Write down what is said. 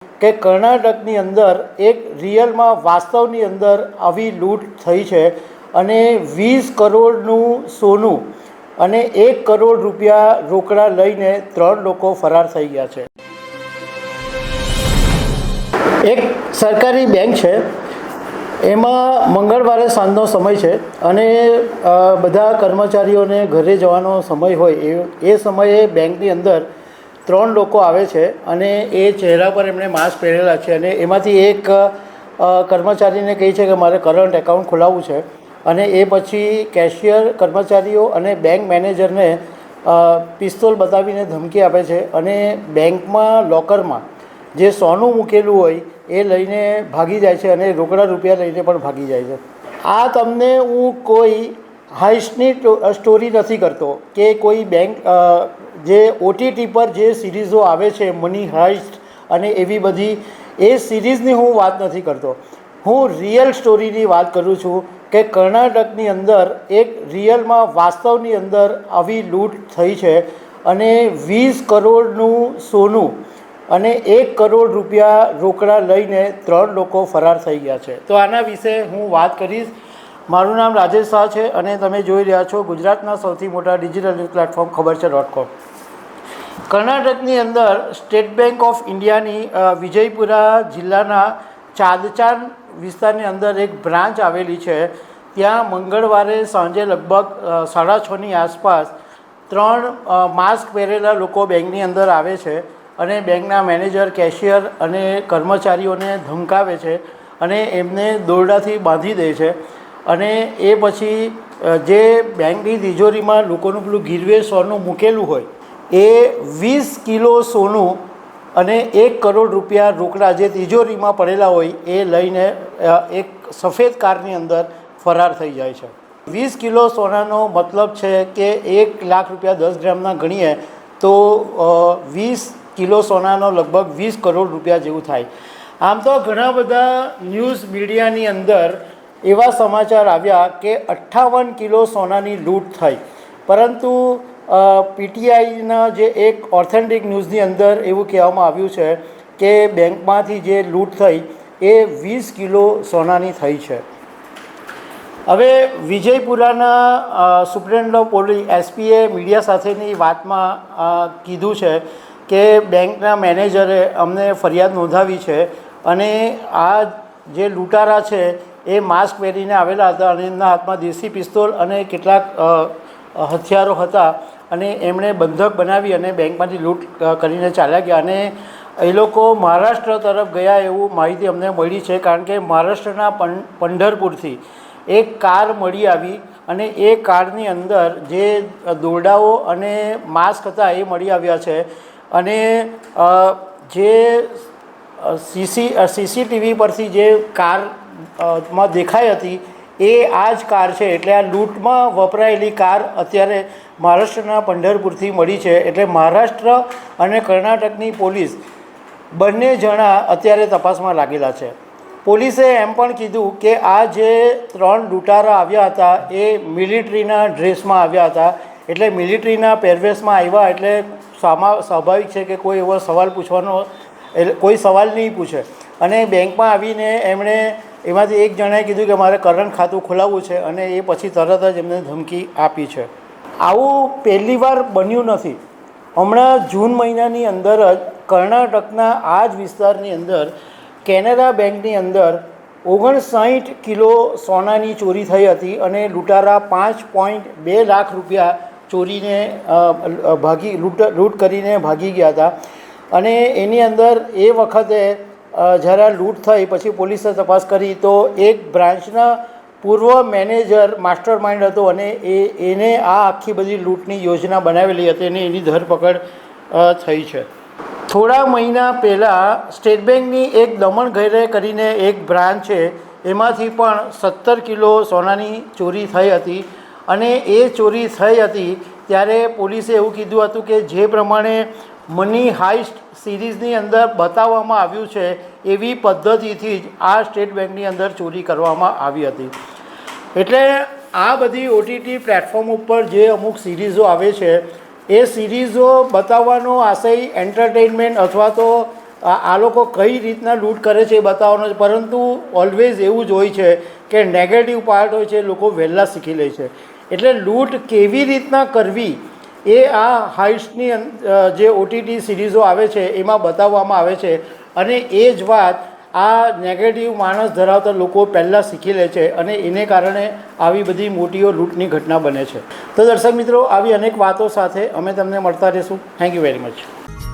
કે કર્ણાટકની અંદર એક રિયલમાં વાસ્તવની અંદર આવી લૂંટ થઈ છે અને 20 કરોડનું સોનું અને 1 કરોડ રૂપિયા રોકડા લઈને 3 લોકો ફરાર થઈ ગયા છે. એક સરકારી બેંક છે, એમાં મંગળવારે સાંજનો સમય છે અને બધા કર્મચારીઓને ઘરે જવાનો સમય હોય એ સમયે બેંકની અંદર 3 લોકો આવે છે અને એ ચહેરા પર એમણે માસ્ક પહેરેલા છે અને એમાંથી એક કર્મચારીને કહે છે કે મારે કરંટ એકાઉન્ટ ખોલાવવું છે અને એ પછી કેશિયર કર્મચારીઓ અને બેંક મેનેજરને પિસ્તોલ બતાવીને ધમકી આપે છે અને બેંકમાં લોકરમાં જે સોનું મૂકેલું હોય એ લઈને ભાગી જાય છે અને રોકડા રૂપિયા લઈને પણ ભાગી જાય છે. આ તમને હું કોઈ હાઇસ્ટની સ્ટોરી નથી કરતો કે કોઈ બેંક જે OTT પર જે સિરીઝો આવે છે મની હાઇસ્ટ અને એવી બધી એ સિરીઝની હું વાત નથી કરતો. હું રિયલ સ્ટોરીની વાત કરું છું કે કર્ણાટકની અંદર એક રિયલમાં વાસ્તવની અંદર આવી લૂંટ થઈ છે અને 20 કરોડનું સોનું અને 1 કરોડ રૂપિયા રોકડા લઈને 3 લોકો ફરાર થઈ ગયા છે. તો આના વિશે હું વાત કરીશ. મારું નામ રાજેશ શાહ છે અને તમે જોઈ રહ્યા છો ગુજરાતના સૌથી મોટા ડિજિટલ ન્યૂઝ પ્લેટફોર્મ ખબર છે .com. કર્ણાટકની અંદર સ્ટેટ બેંક ઓફ ઇન્ડિયાની વિજયપુરા જિલ્લાના ચાદચાન વિસ્તારની અંદર એક બ્રાન્ચ આવેલી છે. ત્યાં મંગળવારે સાંજે લગભગ 6:30ની આસપાસ 3 માસ્ક પહેરેલા લોકો બેંકની અંદર આવે છે અને બેંકના મેનેજર, કેશિયર અને કર્મચારીઓને ધમકાવે છે અને એમને દોરડાથી બાંધી દે છે અને એ પછી જે બેંકની તિજોરીમાં લોકોનું પેલું ગીરવે સોનું મૂકેલું હોય એ 20 કિલો સોનું અને 1 કરોડ રૂપિયા રોકડા જે તિજોરીમાં પડેલા હોય એ લઈને એક સફેદ કારની અંદર ફરાર થઈ જાય છે. 20 કિલો સોનાનો મતલબ છે કે 1 લાખ રૂપિયા 10 ગ્રામના ગણીએ તો 20 કિલો સોનાનો લગભગ 20 કરોડ રૂપિયા જેવું થાય. આમ તો ઘણા બધા ન્યૂઝ મીડિયાની અંદર એવા સમાચાર આવ્યા કે 58 કિલો સોનાની લૂંટ થઈ, પરંતુ PTIના જે એક ઓથેન્ટિક ન્યૂઝની અંદર એવું કહેવામાં આવ્યું છે કે બેંકમાંથી જે લૂંટ થઈ એ 20 કિલો સોનાની થઈ છે. હવે વિજયપુરાના સુપ્રિન્ટેન્ડન્ટ ઓફ પોલીસ SPએ મીડિયા સાથેની વાતમાં કીધું છે કે બેંકના મેનેજરે અમને ફરિયાદ નોંધાવી છે અને આ જે લૂંટારા છે એ માસ્ક પહેરીને આવેલા હતા અને એમના હાથમાં દેશી પિસ્તોલ અને કેટલાક હથિયારો હતા અને એમણે બંધક બનાવી અને બેંકમાંથી લૂંટ કરીને ચાલ્યા ગયા અને એ લોકો મહારાષ્ટ્ર તરફ ગયા એવું માહિતી અમને મળી છે. કારણ કે મહારાષ્ટ્રના પંઢરપુરથી એક કાર મળી આવી અને એ કારની અંદર જે દોરડાઓ અને માસ્ક હતા એ મળી આવ્યા છે અને જે CCTV પરથી જે કારમાં દેખાઈ હતી એ આ જ કાર છે. એટલે આ લૂંટમાં વપરાયેલી કાર અત્યારે મહારાષ્ટ્રના પંઢરપુરથી મળી છે. એટલે મહારાષ્ટ્ર અને કર્ણાટકની પોલીસ બંને જણા અત્યારે તપાસમાં લાગેલા છે. પોલીસે એમ પણ કીધું કે આ જે 3 લૂંટારા આવ્યા હતા એ મિલિટરીના ડ્રેસમાં આવ્યા હતા. એટલે મિલિટરીના પહેરવેશમાં આવ્યા એટલે સ્વાભાવિક છે કે કોઈ એવો સવાલ પૂછવાનો કોઈ સવાલ નહીં પૂછે અને બેંકમાં આવીને એમણે એમાંથી એક જણાએ કીધું કે મારે કરંટ ખાતું ખોલાવવું છે અને એ પછી તરત જ એમને ધમકી આપી છે. આવું પહેલીવાર બન્યું નથી. હમણાં જૂન મહિનાની અંદર જ કર્ણાટકના આ જ વિસ્તારની અંદર કેનેરા બેંકની અંદર 59 કિલો સોનાની ચોરી થઈ હતી અને લૂંટારા 5.2 લાખ રૂપિયા ચોરીને લૂંટ કરીને ભાગી ગયા હતા. અને એની અંદર એ વખતે જ્યારે લૂંટ થઈ પછી પોલીસે તપાસ કરી તો એક બ્રાન્ચના પૂર્વ મેનેજર માસ્ટર માઇન્ડ હતો અને એને આ આખી બધી લૂંટની યોજના બનાવેલી હતી અને એની ધરપકડ થઈ છે. થોડા મહિના પહેલાં સ્ટેટ બેંકની એક દમણ ઘરે કરીને એક બ્રાન્ચ છે, એમાંથી પણ 17 કિલો સોનાની ચોરી થઈ હતી અને એ ચોરી થઈ હતી ત્યારે પોલીસે એવું કીધું હતું કે જે પ્રમાણે મની હાઇસ્ટ સિરીઝની અંદર બતાવવામાં આવ્યું છે એવી પદ્ધતિથી જ આ સ્ટેટ બેંકની અંદર ચોરી કરવામાં આવી હતી. એટલે આ બધી OTT પ્લેટફોર્મ ઉપર જે અમુક સિરીઝો આવે છે એ સિરીઝો બતાવવાનો આશય એન્ટરટેનમેન્ટ અથવા તો આ લોકો કઈ રીતના લૂંટ કરે છે એ બતાવવાનો છે, પરંતુ ઓલવેઝ એવું જ હોય છે કે નેગેટિવ પાર્ટ હોય છે, લોકો વહેલા શીખી લે છે. એટલે લૂંટ કેવી રીતના કરવી એ આ હાઇસ્ટની જે OTT સિરીઝો આવે છે એમાં બતાવવામાં આવે છે. અને એ જ વાત આ નેગેટિવ માણસ ધરાવતા લોકો પહેલાં શીખી લે છે અને એને કારણે આવી બધી મોટીઓ લૂંટની ઘટના બને છે. તો દર્શક મિત્રો, આવી અનેક વાતો સાથે અમે તમને મળતા રહીશું. Thank you very much.